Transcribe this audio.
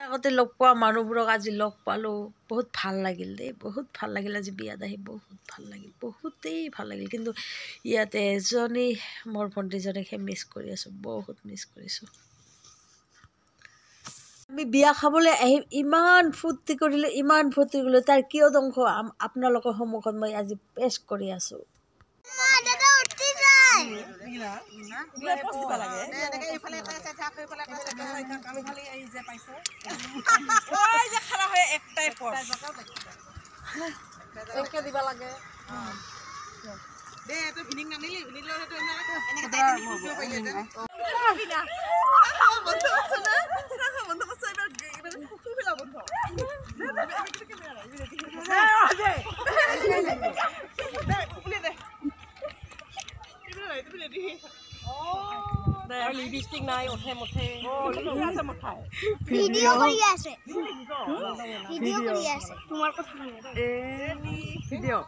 আগতে লগ পোৱা মানুহবোৰক আজি লগ পালোঁ, বহুত ভাল লাগিল দেই, বহুত ভাল লাগিল। আজি বিয়াত আহি বহুত ভাল লাগিল, বহুতেই ভাল লাগিল। কিন্তু ইয়াতে এজনী মোৰ ভণ্টিজনীকহে মিছ কৰি আছোঁ, বহুত মিছ কৰিছোঁ। আমি বিয়া খাবলৈ আহিম, ইমান ফূৰ্তি কৰিলোঁ, ইমান ফূৰ্তি কৰিলোঁ, তাৰ কিয়দংশ আপোনালোকৰ সন্মুখত মই আজি পেছ কৰি আছোঁ। লিপষ্টিক নাই ওঠে মুঠে ভিডিও কৰি আছে তোমাৰ কথা ভিডিও